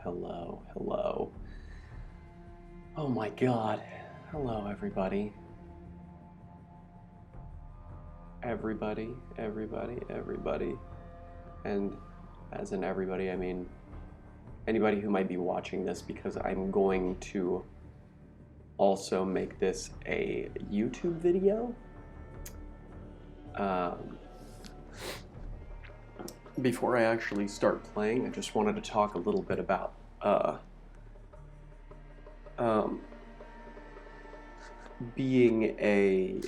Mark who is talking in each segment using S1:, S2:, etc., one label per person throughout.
S1: Hello. Oh my god. Hello, everybody. Everybody. And as in everybody, I mean anybody who might be watching this, because I'm going to also make this a YouTube video. Before I actually start playing, I just wanted to talk a little bit about doing a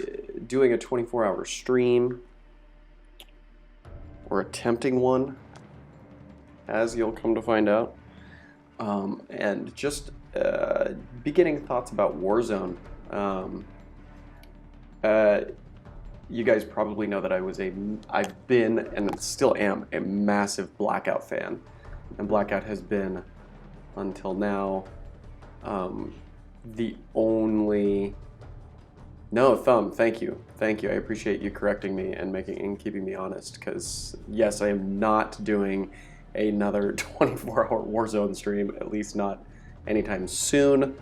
S1: 24-hour stream, or attempting one, as you'll come to find out, and just beginning thoughts about Warzone. You guys probably know that I've been and still am a massive Blackout fan, and Blackout has been, until now, the only. No, Thumb, thank you. I appreciate you correcting me and keeping me honest, because yes, I am not doing another 24-hour Warzone stream, at least not anytime soon.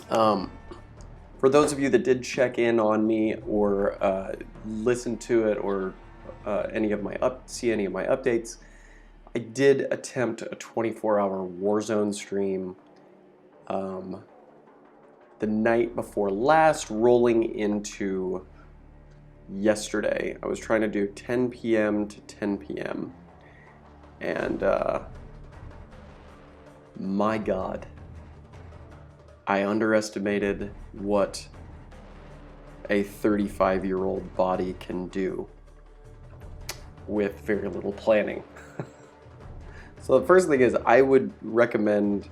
S1: For those of you that did check in on me or listen to it or see any of my updates, I did attempt a 24-hour Warzone stream the night before last, rolling into yesterday. I was trying to do 10 p.m. to 10 p.m. and my God, I underestimated what a 35-year-old body can do with very little planning. So the first thing is, I would recommend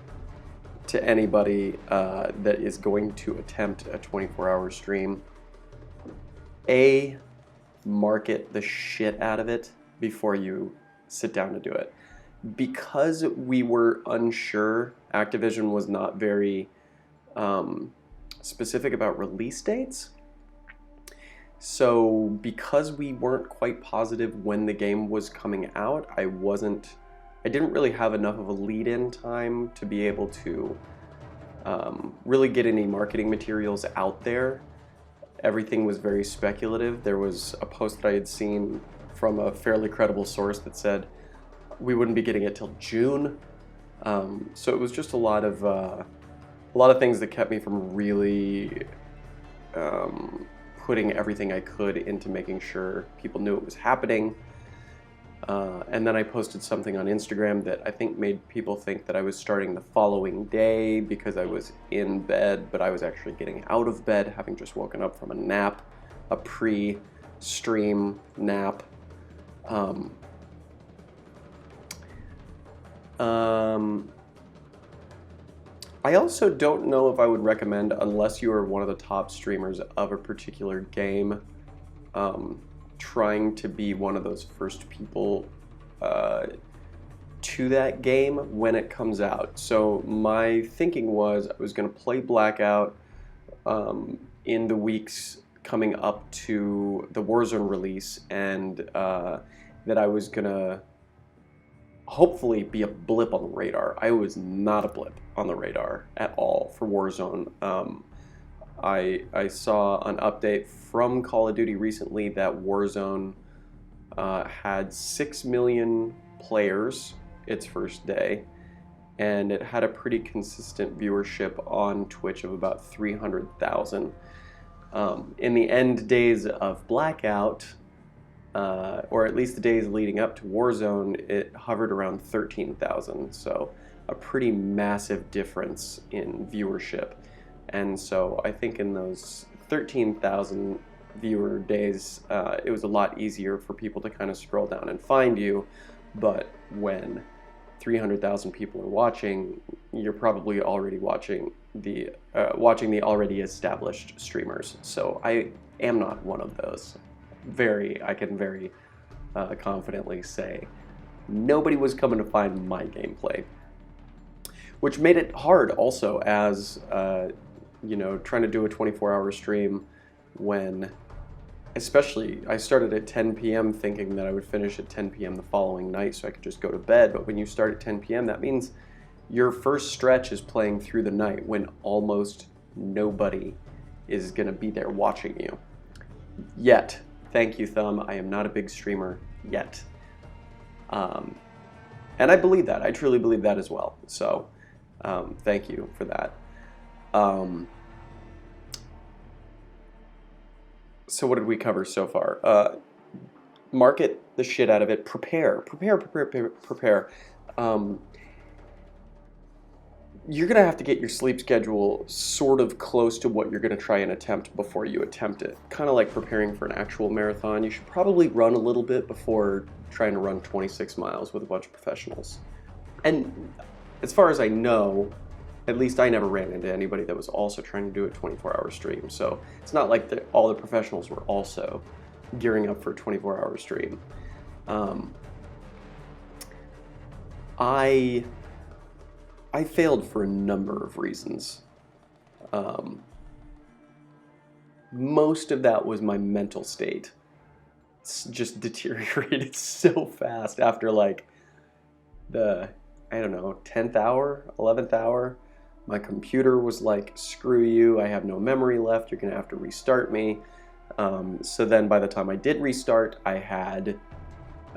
S1: to anybody that is going to attempt a 24-hour stream, market the shit out of it before you sit down to do it. Because we were unsure, Activision was not very specific about release dates. So because we weren't quite positive when the game was coming out, I didn't really have enough of a lead-in time to be able to really get any marketing materials out there. Everything was very speculative. There was a post that I had seen from a fairly credible source that said we wouldn't be getting it till June. So it was just a lot of things that kept me from really putting everything I could into making sure people knew it was happening. And then I posted something on Instagram that I think made people think that I was starting the following day because I was in bed, but I was actually getting out of bed, having just woken up from a nap, a pre-stream nap. I also don't know if I would recommend, unless you are one of the top streamers of a particular game, trying to be one of those first people to that game when it comes out. So my thinking was I was going to play Blackout in the weeks coming up to the Warzone release, and that I was going to hopefully be a blip on the radar. I was not a blip on the radar at all for Warzone. I saw an update from Call of Duty recently that Warzone had 6 million players its first day, and it had a pretty consistent viewership on Twitch of about 300,000. In the end days of Blackout, or at least the days leading up to Warzone, it hovered around 13,000, so a pretty massive difference in viewership. And so I think in those 13,000 viewer days, it was a lot easier for people to kind of scroll down and find you. But when 300,000 people are watching, you're probably already watching the already established streamers. So I am not one of those. I can very confidently say nobody was coming to find my gameplay, which made it hard also, as trying to do a 24-hour stream when especially, I started at 10 p.m. thinking that I would finish at 10 p.m. the following night so I could just go to bed. But when you start at 10 p.m., that means your first stretch is playing through the night when almost nobody is going to be there watching you. Yet. Thank you, Thumb. I am not a big streamer yet. And I believe that. I truly believe that as well. So thank you for that. So what did we cover so far? Market the shit out of it. Prepare. You're going to have to get your sleep schedule sort of close to what you're going to try and attempt before you attempt it. Kind of like preparing for an actual marathon. You should probably run a little bit before trying to run 26 miles with a bunch of professionals. And as far as I know, at least I never ran into anybody that was also trying to do a 24-hour stream. So it's not like all the professionals were also gearing up for a 24-hour stream. I failed for a number of reasons. Most of that was my mental state. It's just deteriorated so fast after like the, I don't know, 10th hour, 11th hour. My computer was like, screw you, I have no memory left, you're gonna have to restart me. So then by the time I did restart, I had,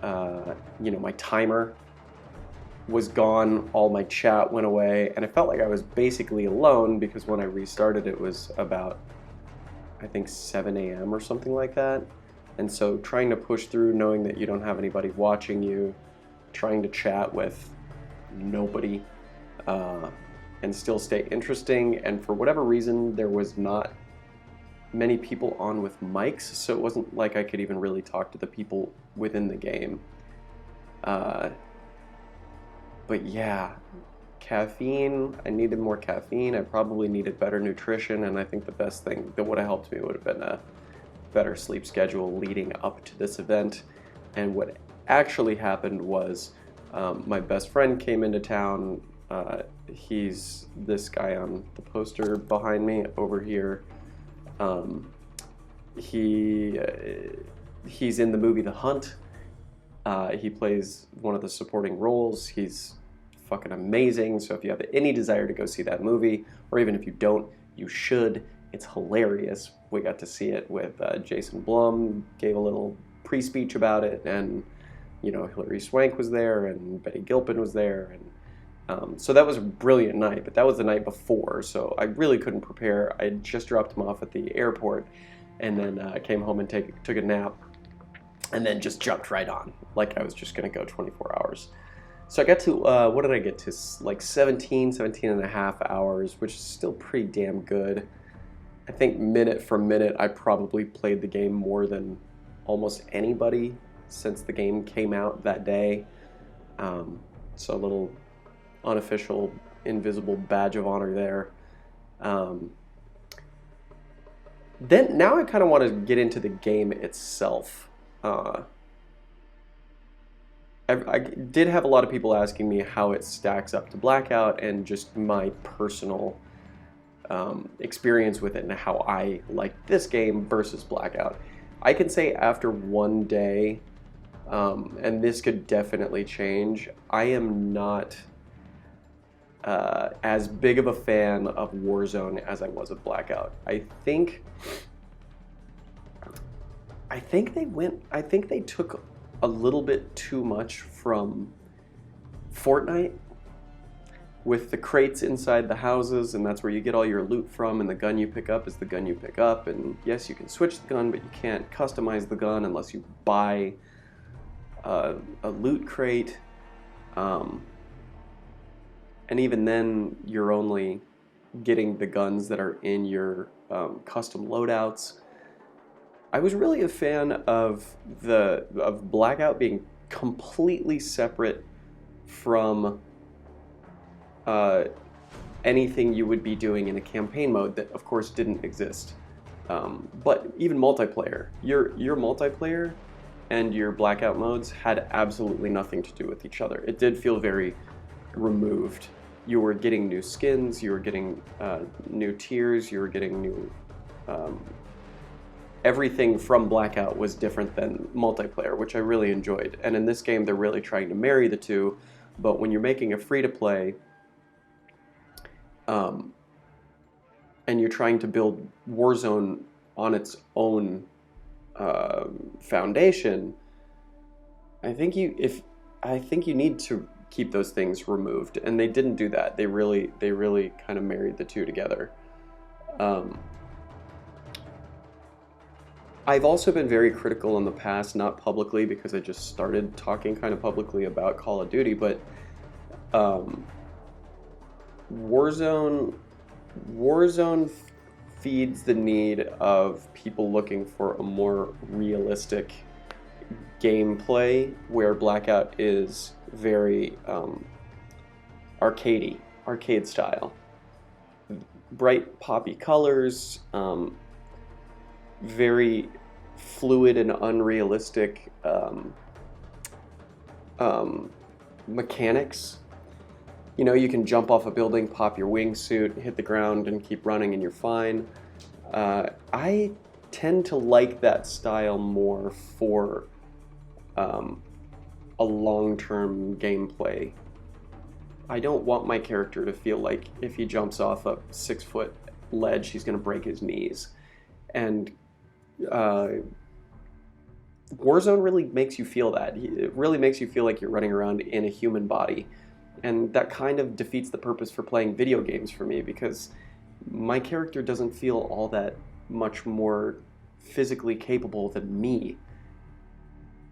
S1: my timer was gone, all my chat went away, and I felt like I was basically alone because when I restarted it was about, I think 7 a.m. or something like that. And so trying to push through knowing that you don't have anybody watching you, trying to chat with nobody, and still stay interesting. And for whatever reason, there was not many people on with mics, so it wasn't like I could even really talk to the people within the game. But yeah, caffeine, I needed more caffeine. I probably needed better nutrition, and I think the best thing that would have helped me would have been a better sleep schedule leading up to this event. And what actually happened was my best friend came into town. He's this guy on the poster behind me over here. He's in the movie The Hunt. He plays one of the supporting roles. He's fucking amazing. So if you have any desire to go see that movie, or even if you don't, you should. It's hilarious. We got to see it with Jason Blum, gave a little pre-speech about it, and Hilary Swank was there, and Betty Gilpin was there, and so that was a brilliant night. But that was the night before, so I really couldn't prepare. I had just dropped him off at the airport, and then came home and took a nap. And then just jumped right on, like I was just gonna go 24 hours. So I got to, what did I get to? Like 17 and a half hours, which is still pretty damn good. I think minute for minute, I probably played the game more than almost anybody since the game came out that day. So a little unofficial, invisible badge of honor there. Then now I kind of want to get into the game itself. I did have a lot of people asking me how it stacks up to Blackout and just my personal experience with it and how I like this game versus Blackout. I can say after one day, and this could definitely change, I am not as big of a fan of Warzone as I was of Blackout. I think they took a little bit too much from Fortnite with the crates inside the houses, and that's where you get all your loot from, and the gun you pick up is the gun you pick up, and yes, you can switch the gun, but you can't customize the gun unless you buy a loot crate, and even then you're only getting the guns that are in your custom loadouts. I was really a fan of Blackout being completely separate from anything you would be doing in a campaign mode that, of course, didn't exist. But even multiplayer, your multiplayer and your Blackout modes had absolutely nothing to do with each other. It did feel very removed. You were getting new skins, you were getting new tiers, you were getting new everything from Blackout was different than multiplayer, which I really enjoyed. And in this game, they're really trying to marry the two. But when you're making a free-to-play, and you're trying to build Warzone on its own foundation, I think you need to keep those things removed, and they didn't do that. They really kind of married the two together. I've also been very critical in the past, not publicly because I just started talking kind of publicly about Call of Duty, but Warzone feeds the need of people looking for a more realistic gameplay, where Blackout is very arcade style. Bright poppy colors, very fluid and unrealistic mechanics. You know, you can jump off a building, pop your wingsuit, hit the ground, and keep running, and you're fine. I tend to like that style more for a long-term gameplay. I don't want my character to feel like if he jumps off a 6-foot ledge, he's going to break his knees. And Warzone really makes you feel that. It really makes you feel like you're running around in a human body. And that kind of defeats the purpose for playing video games for me, because my character doesn't feel all that much more physically capable than me.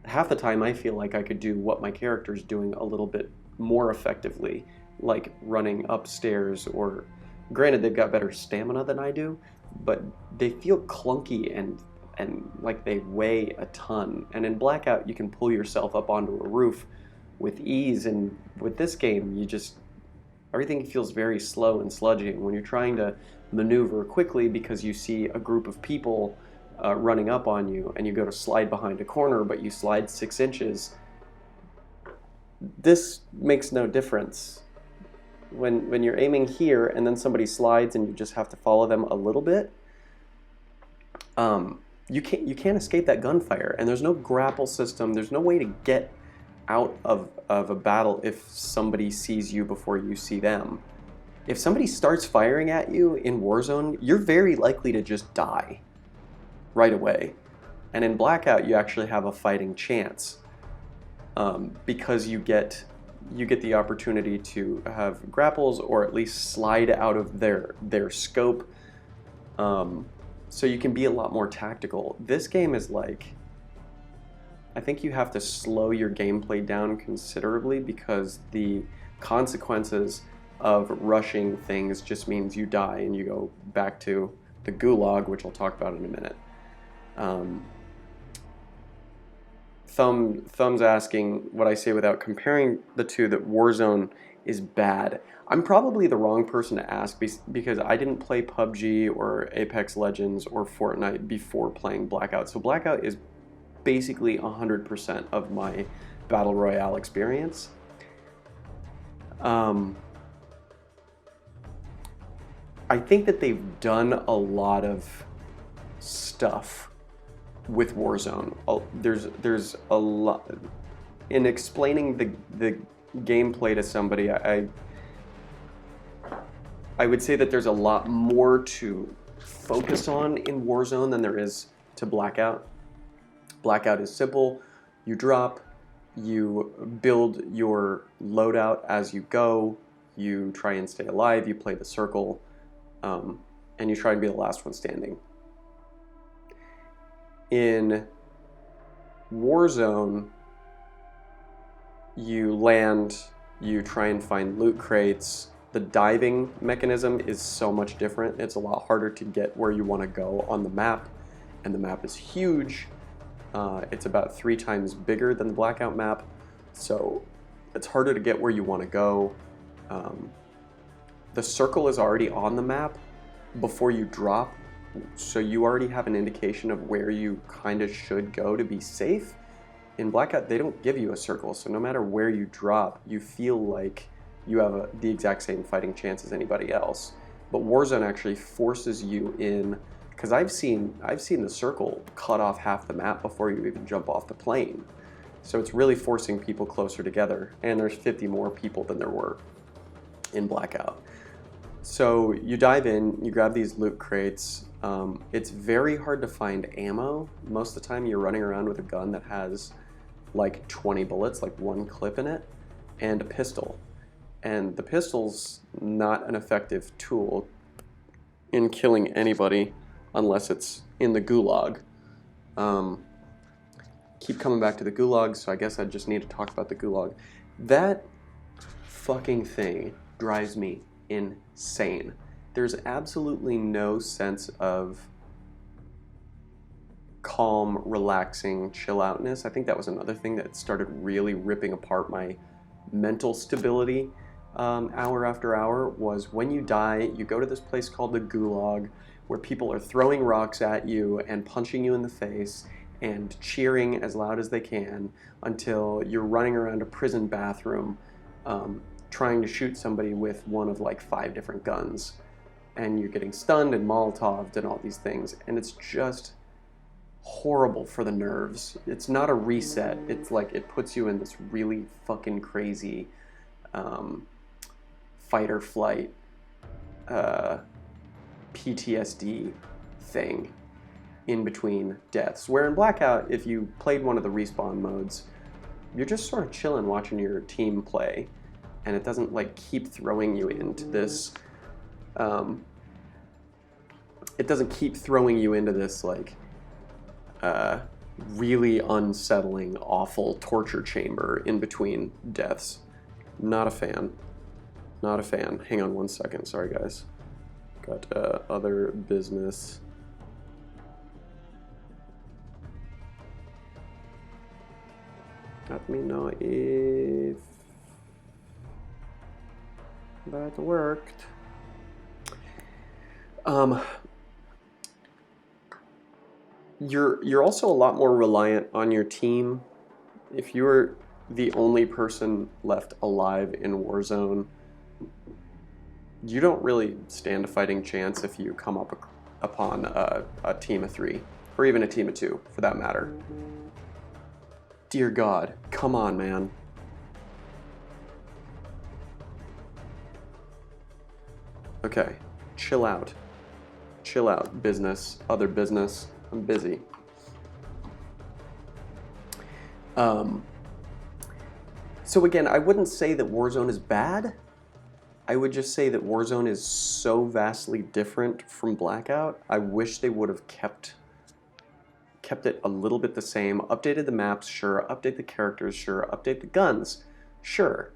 S1: Half the time I feel like I could do what my character's doing a little bit more effectively, like running upstairs, or granted they've got better stamina than I do, but they feel clunky and like they weigh a ton. And in Blackout you can pull yourself up onto a roof with ease, and with this game everything feels very slow and sludgy. And when you're trying to maneuver quickly because you see a group of people running up on you, and you go to slide behind a corner but you slide 6 inches, this makes no difference. When you're aiming here and then somebody slides and you just have to follow them a little bit, you can't escape that gunfire. And there's no grapple system. There's no way to get out of a battle if somebody sees you before you see them. If somebody starts firing at you in Warzone, you're very likely to just die right away. And in Blackout, you actually have a fighting chance, because you get the opportunity to have grapples, or at least slide out of their scope, so you can be a lot more tactical. This game is like, I think you have to slow your gameplay down considerably, because the consequences of rushing things just means you die and you go back to the gulag, which I'll talk about in a minute. Thumb's asking what I say without comparing the two, that Warzone is bad. I'm probably the wrong person to ask, because I didn't play PUBG or Apex Legends or Fortnite before playing Blackout. So Blackout is basically 100% of my Battle Royale experience. I think that they've done a lot of stuff with Warzone. There's a lot in explaining the gameplay to somebody. I would say that there's a lot more to focus on in Warzone than there is to Blackout. Blackout is simple. You drop, you build your loadout as you go, you try and stay alive, you play the circle, and you try and be the last one standing. In Warzone, you land, you try and find loot crates. The diving mechanism is so much different. It's a lot harder to get where you want to go on the map, and the map is huge. It's about 3 times bigger than the Blackout map, so it's harder to get where you want to go. The circle is already on the map before you drop, so you already have an indication of where you kind of should go to be safe. In Blackout, they don't give you a circle, so no matter where you drop, you feel like you have the exact same fighting chance as anybody else. But Warzone actually forces you in because I've seen the circle cut off half the map before you even jump off the plane. So it's really forcing people closer together, and there's 50 more people than there were in Blackout. So you dive in, you grab these loot crates. It's very hard to find ammo. Most of the time you're running around with a gun that has like 20 bullets, like one clip in it, and a pistol. And the pistol's not an effective tool in killing anybody unless it's in the gulag. Keep coming back to the gulag, so I guess I just need to talk about the gulag. That fucking thing drives me insane. There's absolutely no sense of calm, relaxing, chill-outness. I think that was another thing that started really ripping apart my mental stability hour after hour, was when you die, you go to this place called the Gulag, where people are throwing rocks at you and punching you in the face and cheering as loud as they can until you're running around a prison bathroom trying to shoot somebody with one of like 5 different guns, and you're getting stunned and Molotoved and all these things, and it's just horrible for the nerves. It's not a reset. It's like it puts you in this really fucking crazy fight or flight PTSD thing in between deaths. Where in Blackout, if you played one of the respawn modes, you're just sort of chilling watching your team play, and it doesn't like keep throwing you into this like really unsettling, awful torture chamber in between deaths. Not a fan. Not a fan. Hang on one second. Sorry, guys. Got other business. Let me know if that worked. You're also a lot more reliant on your team. If you're the only person left alive in Warzone, you don't really stand a fighting chance if you come up upon a team of 3, or even a team of 2, for that matter. Dear God, come on, man. Okay, chill out. Chill out, business, other business. I'm busy. So again, I wouldn't say that Warzone is bad. I would just say that Warzone is so vastly different from Blackout. I wish they would have kept it a little bit the same. Updated the maps, sure. Update the characters, sure. Update the guns, sure.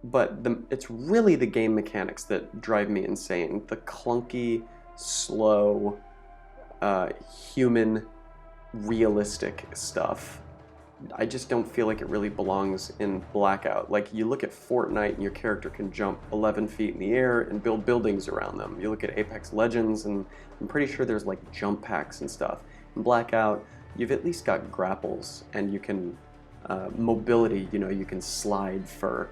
S1: But it's really the game mechanics that drive me insane. The clunky, slow, human, realistic stuff. I just don't feel like it really belongs in Blackout. Like, you look at Fortnite and your character can jump 11 feet in the air and build buildings around them. You look at Apex Legends and I'm pretty sure there's like jump packs and stuff. In Blackout, you've at least got grapples and you can, mobility, you know, you can slide for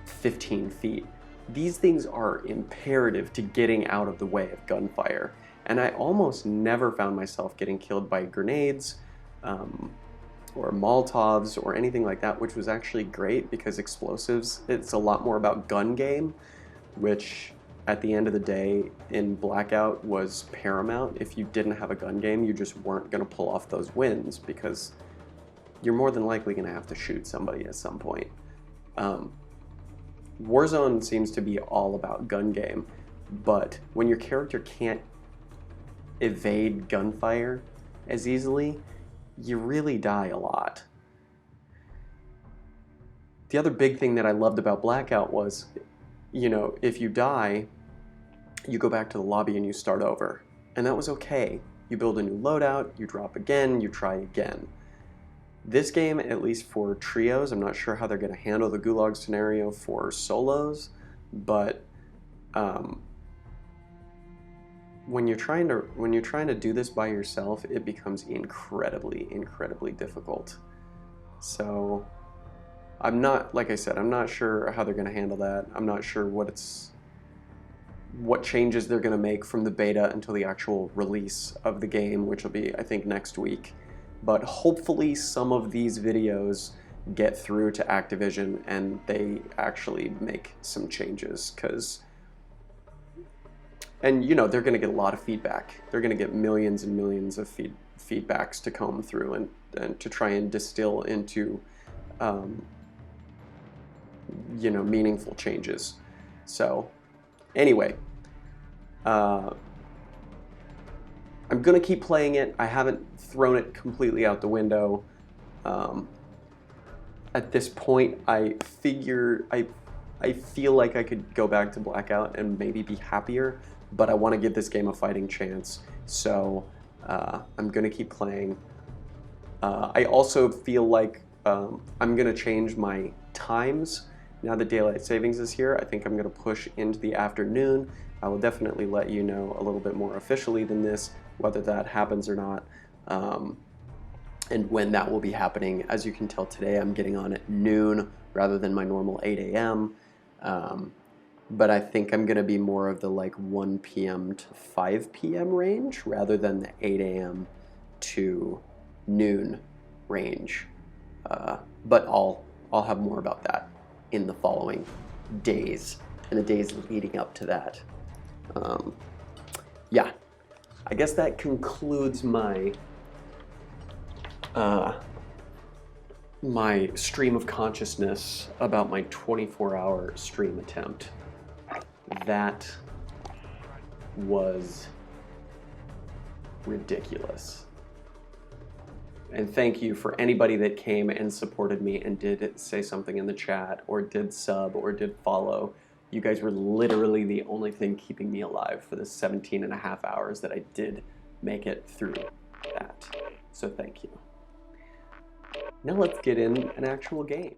S1: 15 feet. These things are imperative to getting out of the way of gunfire. And I almost never found myself getting killed by grenades, or Molotovs or anything like that, which was actually great because explosives, it's a lot more about gun game, which at the end of the day in Blackout was paramount. If you didn't have a gun game, you just weren't going to pull off those wins because you're more than likely going to have to shoot somebody at some point. Warzone seems to be all about gun game, but when your character can't evade gunfire as easily, you really die a lot. The other big thing that I loved about Blackout was, you know, if you die, you go back to the lobby and you start over. And that was okay. You build a new loadout, you drop again, you try again. This game, at least for trios, I'm not sure how they're going to handle the Gulag scenario for solos, but when you're trying to do this by yourself, it becomes incredibly difficult. So I'm not, like I said, I'm not sure how they're going to handle that. I'm not sure what what changes they're going to make from the beta until the actual release of the game, which will be, I think, next week. But hopefully some of these videos get through to Activision and they actually make some changes, and you know, they're going to get a lot of feedback. They're going to get millions and millions of feedbacks to comb through and to try and distill into you know, meaningful changes. So anyway, I'm gonna keep playing it. I haven't thrown it completely out the window. At this point, I feel like I could go back to Blackout and maybe be happier, but I want to give this game a fighting chance. So I'm gonna keep playing. I also feel like I'm gonna change my times. Now that daylight savings is here, I think I'm going to push into the afternoon. I will definitely let you know a little bit more officially than this, whether that happens or not, and when that will be happening. As you can tell today, I'm getting on at noon rather than my normal 8 a.m. But I think I'm going to be more of the like 1 p.m. to 5 p.m. range rather than the 8 a.m. to noon range. But I'll have more about that in the following days and the days leading up to that. Yeah, I guess that concludes my my stream of consciousness about my 24-hour stream attempt. That was ridiculous. And thank you for anybody that came and supported me and did say something in the chat or did sub or did follow. You guys were literally the only thing keeping me alive for the 17 and a half hours that I did make it through that. So thank you. Now let's get in an actual game.